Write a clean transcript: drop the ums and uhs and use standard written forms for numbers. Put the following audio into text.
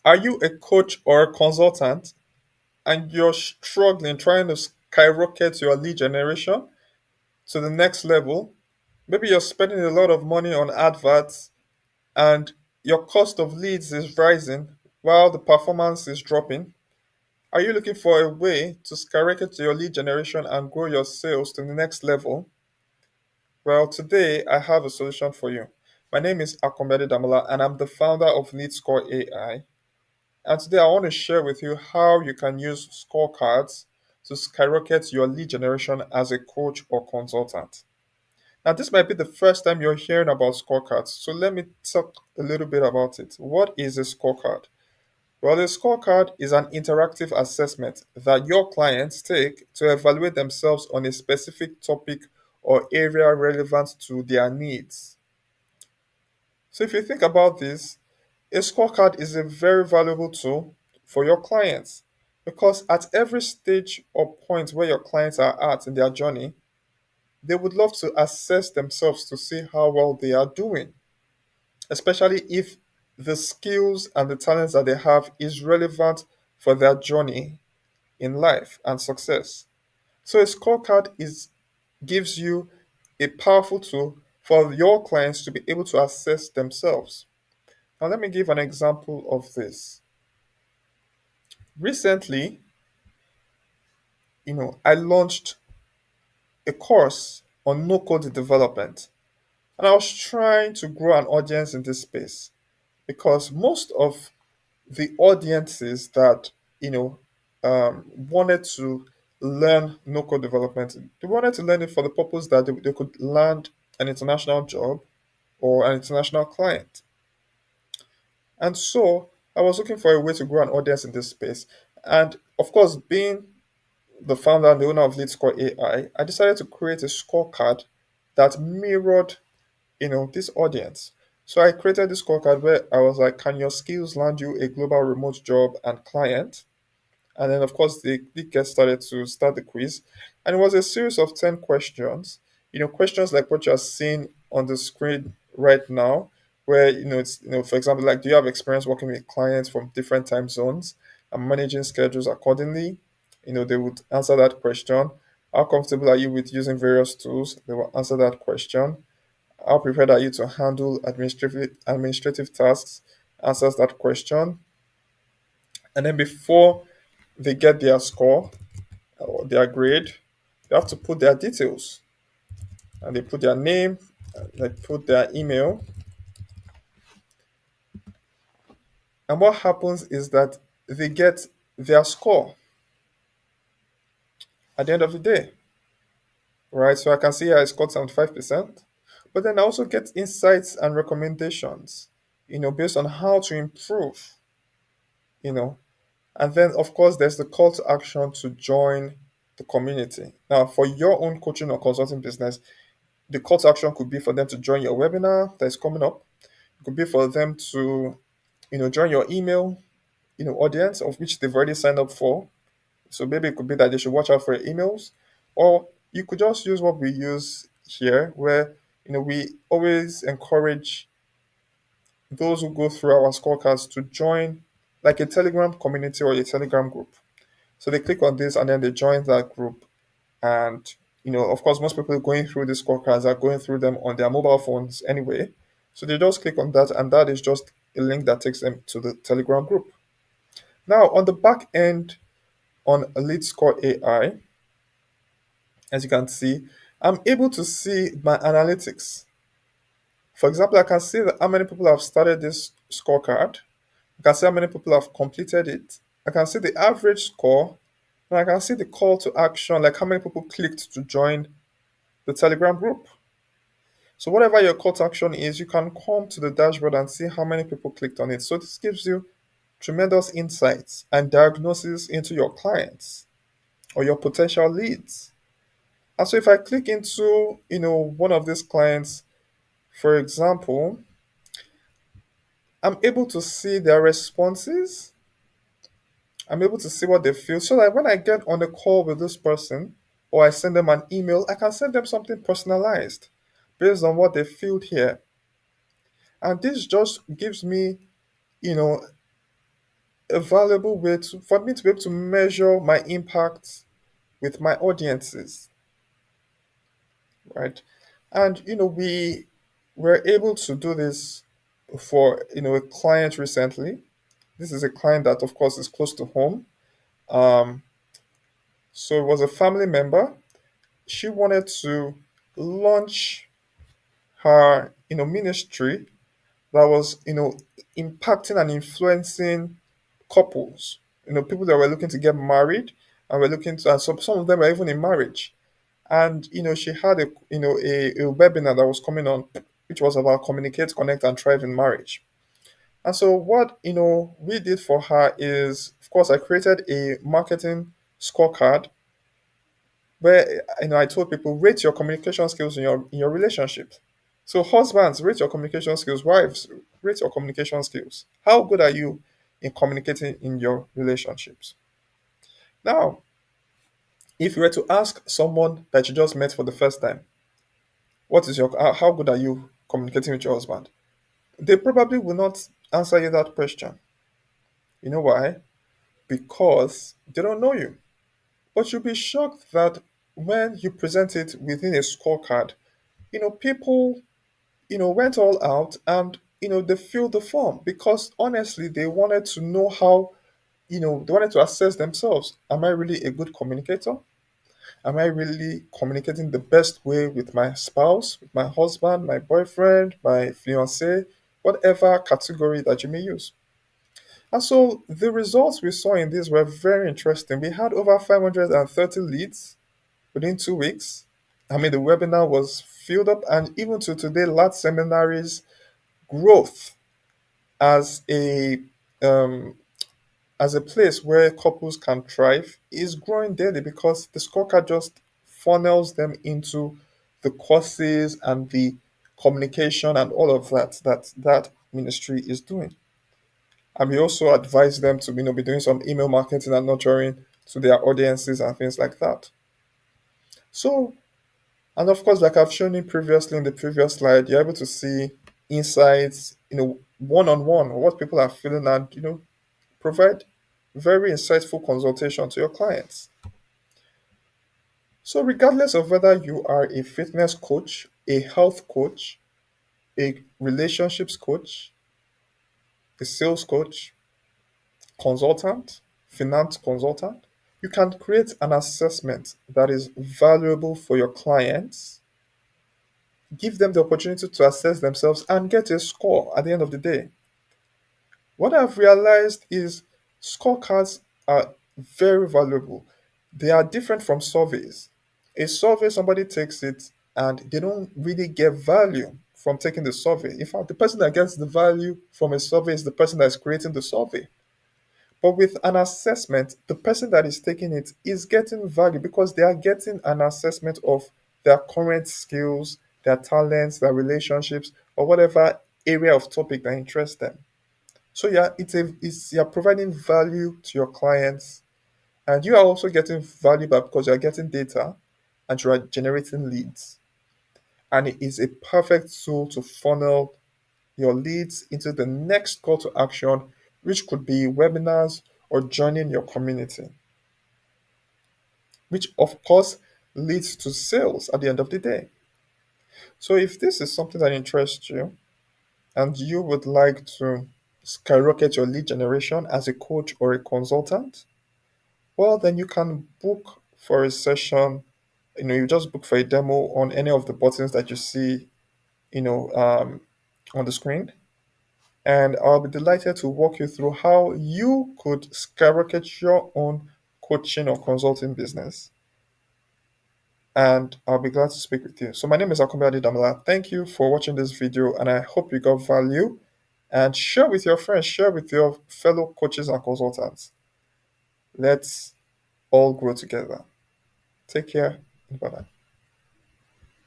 Are you a coach or a consultant and you're struggling trying to skyrocket your lead generation to the next level? Maybe you're spending a lot of money on adverts and your cost of leads is rising while the performance is dropping. Are you looking for a way to skyrocket your lead generation and grow your sales to the next level? Well, today I have a solution for you. My name is Akomede Damola and I'm the founder of LeadScore AI. And today I want to share with you how you can use scorecards to skyrocket your lead generation as a coach or consultant. Now, this might be the first time you're hearing about scorecards, so let me talk a little bit about it. What is a scorecard? Well, a scorecard is an interactive assessment that your clients take to evaluate themselves on a specific topic or area relevant to their needs. So, if you think about this, a scorecard is a very valuable tool for your clients because at every stage or point where your clients are at in their journey, they would love to assess themselves to see how well they are doing, especially if the skills and the talents that they have is relevant for their journey in life and success. So a scorecard is gives you a powerful tool for your clients to be able to assess themselves. Now let me give an example of this. Recently, I launched a course on no code development and I was trying to grow an audience in this space because most of the audiences that wanted to learn no code development, they wanted to learn it for the purpose that they could land an international job or an international client. And so I was looking for a way to grow an audience in this space. And of course, being the founder and the owner of LeadScore AI, I decided to create a scorecard that mirrored, this audience. So I created this scorecard where I was like, can your skills land you a global remote job and client? And then, of course, the get started to start the quiz. And it was a series of 10 questions. Questions like what you're seeing on the screen right now, where, for example, like, do you have experience working with clients from different time zones and managing schedules accordingly? They would answer that question. How comfortable are you with using various tools? They will answer that question. How prepared are you to handle administrative tasks? Answers that question. And then before they get their score or their grade, they have to put their details and they put their name, they put their email. And what happens is that they get their score at the end of the day, right? So I can see I scored 75%, but then I also get insights and recommendations, based on how to improve, you know. And then, of course, there's the call to action to join the community. Now, for your own coaching or consulting business, the call to action could be for them to join your webinar that is coming up. It could be for them to, join your email, audience of which they've already signed up for. So maybe it could be that they should watch out for your emails, or you could just use what we use here, where we always encourage those who go through our scorecards to join like a Telegram community or a Telegram group. So they click on this and then they join that group. And of course, most people going through these scorecards are going through them on their mobile phones anyway. So they just click on that, and that is just a link that takes them to the Telegram group. Now, on the back end on Elite Score AI, as you can see, I'm able to see my analytics. For example, I can see that how many people have started this scorecard. I can see how many people have completed it. I can see the average score, and I can see the call to action, like how many people clicked to join the Telegram group. So whatever your call to action is, you can come to the dashboard and see how many people clicked on it. So this gives you tremendous insights and diagnosis into your clients or your potential leads. And so if I click into, one of these clients, for example, I'm able to see their responses. I'm able to see what they feel. So that when I get on a call with this person or I send them an email, I can send them something personalized based on what they feel here. And this just gives me, you know, a valuable way to for me to be able to measure my impact with my audiences, right? And we were able to do this for a client recently. This is a client that, of course, is close to home. Um, so it was a family member. She wanted to launch her ministry that was impacting and influencing couples, people that were looking to get married and were looking to, and some of them were even in marriage. And she had a webinar that was coming on, which was about communicate, connect, and thrive in marriage. And so what we did for her is, of course, I created a marketing scorecard where I told people, rate your communication skills in your relationship. So husbands, rate your communication skills. Wives, rate your communication skills. How good are you in communicating in your relationships? Now, if you were to ask someone that you just met for the first time, what is your how good are you communicating with your husband? They probably will not answer you that question. You know why? Because they don't know you. But you'll be shocked that when you present it within a scorecard, people went all out, and they filled the form because honestly they wanted to know how, they wanted to assess themselves. Am I really a good communicator? Am I really communicating the best way with my spouse, with my husband, my boyfriend, my fiance, whatever category that you may use? And so the results we saw in this were very interesting. We had over 530 leads within 2 weeks. I mean, the webinar was filled up, and even to today, large seminaries growth as a um, as a place where couples can thrive is growing daily because the scorecard just funnels them into the courses and the communication and all of that ministry is doing. And we also advise them to be doing some email marketing and nurturing to their audiences and things like that. So, and of course, like I've shown you previously in the previous slide, you're able to see insights, one on one, what people are feeling, and provide very insightful consultation to your clients. So, regardless of whether you are a fitness coach, a health coach, a relationships coach, a sales coach, consultant, finance consultant, you can create an assessment that is valuable for your clients, give them the opportunity to assess themselves and get a score at the end of the day. What I've realized is scorecards are very valuable. They are different from surveys. A survey, somebody takes it and they don't really get value from taking the survey. In fact, the person that gets the value from a survey is the person that is creating the survey. But with an assessment, the person that is taking it is getting value because they are getting an assessment of their current skills, their talents, their relationships, or whatever area of topic that interests them. So yeah, you're providing value to your clients, and you are also getting value back because you're getting data and you are generating leads. And it is a perfect tool to funnel your leads into the next call to action, which could be webinars or joining your community, which of course leads to sales at the end of the day. So if this is something that interests you and you would like to skyrocket your lead generation as a coach or a consultant, well, then you can book for a session. You just book for a demo on any of the buttons that you see, on the screen. And I'll be delighted to walk you through how you could skyrocket your own coaching or consulting business. And I'll be glad to speak with you. So my name is Akumbi Damala. Thank you for watching this video, and I hope you got value. And share with your friends, share with your fellow coaches and consultants. Let's all grow together. Take care. Bye bye.